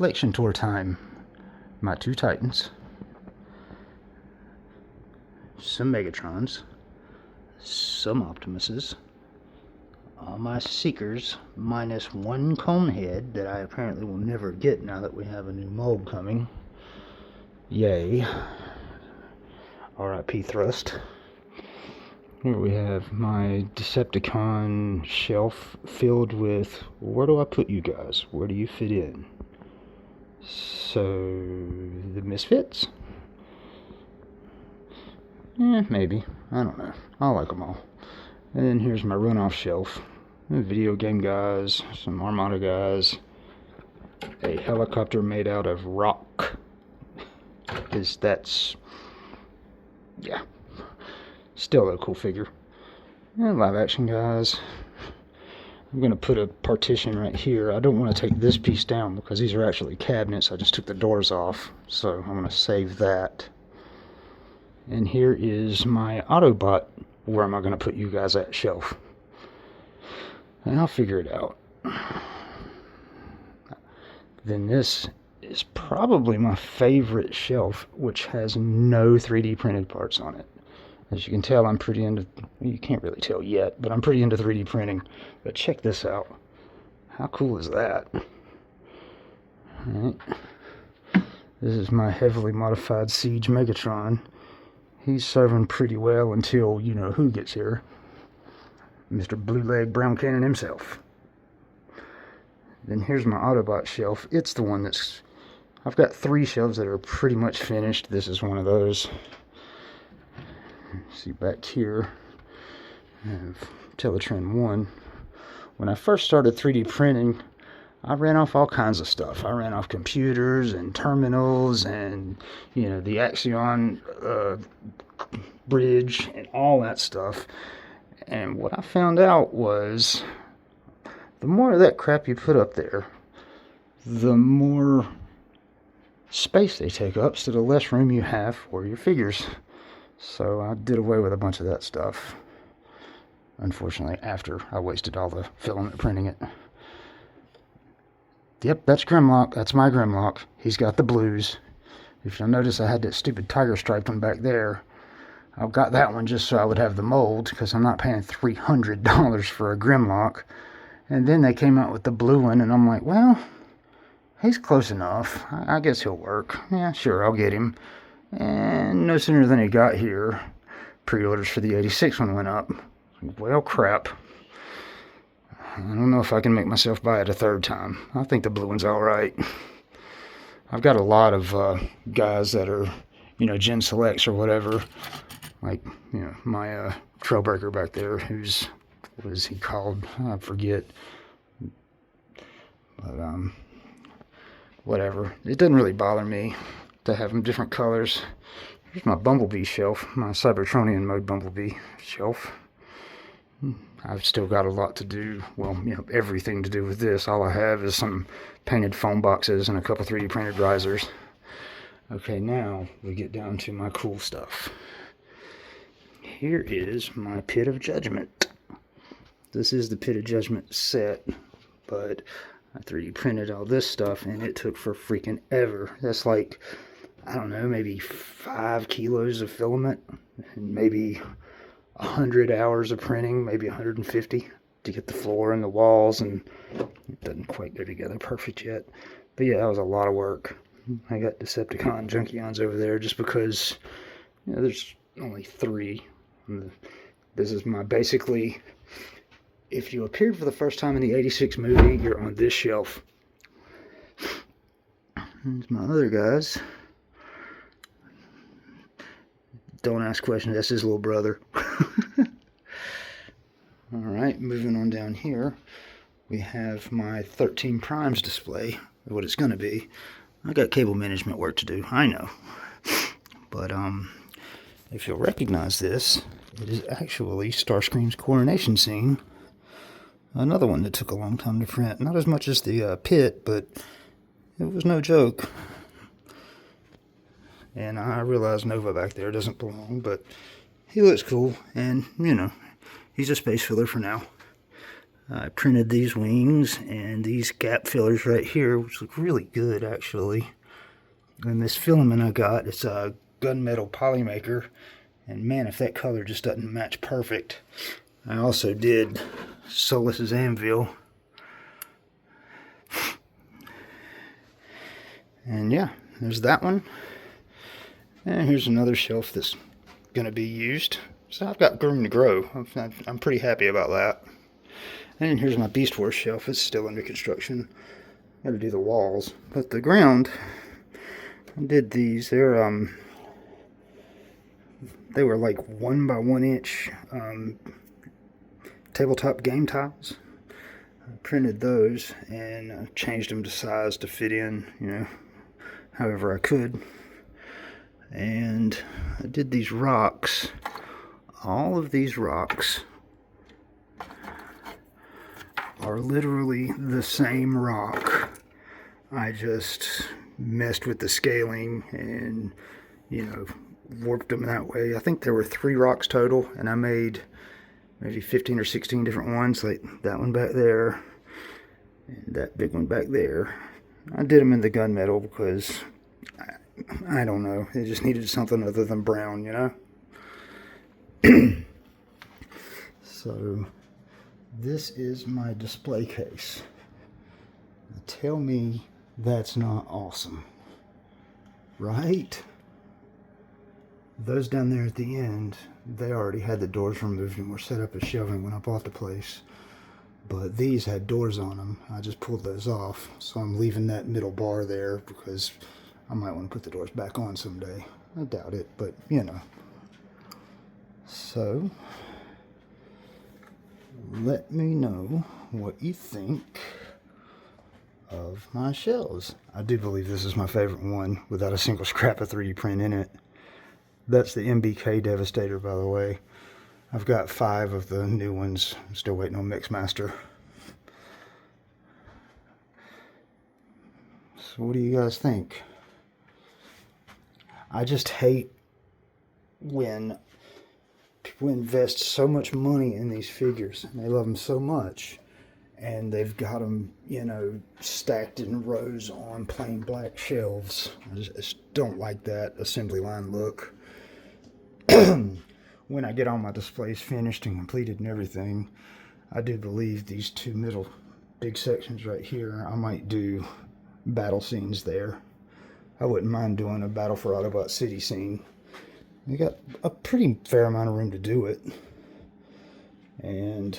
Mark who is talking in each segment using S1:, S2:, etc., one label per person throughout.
S1: collection tour time. My two Titans, some Megatrons, some Optimuses, all my Seekers, minus one Conehead that I apparently will never get now that we have a new mold coming. Yay. R.I.P. Thrust. Here we have my Decepticon shelf filled with, where do I put you guys? Where do you fit in? So, the Misfits? Maybe. I don't know. I like them all. And then here's my runoff shelf. Video game guys, some Armada guys, a helicopter made out of rock. Because that's, yeah, still a cool figure. And live action guys. I'm going to put a partition right here. I don't want to take this piece down because these are actually cabinets. I just took the doors off, so I'm going to save that. And here is my Autobot. Where am I going to put you guys at shelf? And I'll figure it out. Then this is probably my favorite shelf, which has no 3D printed parts on it. As you can tell, I'm pretty into, you can't really tell yet, but I'm pretty into 3D printing. But check this out. How cool is that? Alright. This is my heavily modified Siege Megatron. He's serving pretty well until, you know who gets here. Mr. Blue Leg Brown Cannon himself. Then here's my Autobot shelf. It's the one that's, I've got 3 shelves that are pretty much finished. This is one of those. See back here, I have Teletran 1. When I first started 3D printing, I ran off all kinds of stuff. I ran off computers and terminals and, you know, the Axion bridge and all that stuff. And what I found out was, the more of that crap you put up there, the more space they take up, so the less room you have for your figures. So I did away with a bunch of that stuff. Unfortunately, after I wasted all the filament printing it. Yep, that's Grimlock. That's my Grimlock. He's got the blues. If you'll notice, I had that stupid tiger striped one back there. I got that one just so I would have the mold, because I'm not paying $300 for a Grimlock. And then they came out with the blue one, and I'm like, well, he's close enough. I guess he'll work. Yeah, sure, I'll get him. And no sooner than he got here, pre-orders for the 86 one went up. Well, crap. I don't know if I can make myself buy it a third time. I think the blue one's alright. I've got a lot of guys that are, you know, Gen Selects or whatever. Like, you know, my Trailbreaker back there, who's, what is he called? I forget. But, whatever. It doesn't really bother me to have them different colors. Here's my Bumblebee shelf, my Cybertronian mode Bumblebee shelf. I've still got a lot to do, well, you know, everything to do with this. All I have is some painted foam boxes and a couple 3D printed risers. Okay, now we get down to my cool stuff. Here is my Pit of Judgment. This is the Pit of Judgment set, but I 3D printed all this stuff and it took for freaking ever. That's like, I don't know, maybe 5 kilos of filament and maybe 100 hours of printing, maybe 150 to get the floor and the walls, and it doesn't quite go together perfect yet. But yeah, that was a lot of work. I got Decepticon Junkions over there just because, you know, there's only 3. This is my, basically, if you appeared for the first time in the 86 movie, you're on this shelf. Here's my other guys. Don't ask questions, that's his little brother. Alright, moving on down here, we have my 13 Primes display, what it's going to be. I got cable management work to do, I know. But, if you'll recognize this, it is actually Starscream's coronation scene. Another one that took a long time to print. Not as much as the pit, but it was no joke. And I realize Nova back there doesn't belong, but he looks cool, and, you know, he's a space filler for now. I printed these wings and these gap fillers right here, which look really good actually. And this filament I got, it's a gunmetal polymaker, and man, if that color just doesn't match perfect. I also did Solus's anvil. And yeah, there's that one. And here's another shelf that's going to be used. So I've got room to grow. I'm pretty happy about that. And here's my Beast Wars shelf. It's still under construction. Got to do the walls. But the ground, I did these. They were like 1 by 1 inch tabletop game tiles. I printed those and I changed them to size to fit in, you know, however I could. And I did these rocks. All of these rocks are literally the same rock. I just messed with the scaling and, you know, warped them that way. I think there were 3 rocks total, and I made maybe 15 or 16 different ones, like that one back there and that big one back there. I did them in the gunmetal because I don't know, it just needed something other than brown, you know. So this is my display case. Now tell me that's not awesome, right? Those down there at the end, they already had the doors removed and were set up as shelving when I bought the place. But these had doors on them. I just pulled those off. So I'm leaving that middle bar there because I might want to put the doors back on someday. I doubt it, but you know. So, let me know what you think of my shells. I do believe this is my favorite one without a single scrap of 3D print in it. That's the MBK Devastator, by the way. I've got 5 of the new ones. I'm still waiting on Mixmaster. So what do you guys think? I just hate when people invest so much money in these figures and they love them so much, and they've got them, you know, stacked in rows on plain black shelves. I just don't like that assembly line look. When I get all my displays finished and completed and everything, I do believe these 2 middle big sections right here, I might do battle scenes there. I wouldn't mind doing a Battle for Autobot City scene. We got a pretty fair amount of room to do it. And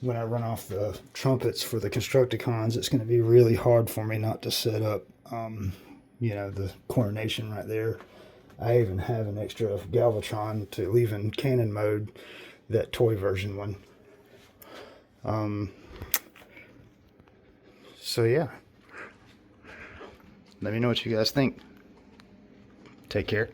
S1: when I run off the trumpets for the Constructicons, it's going to be really hard for me not to set up, you know, the coronation right there. I even have an extra Galvatron to leave in cannon mode, that toy version one. So yeah. Let me know what you guys think. Take care.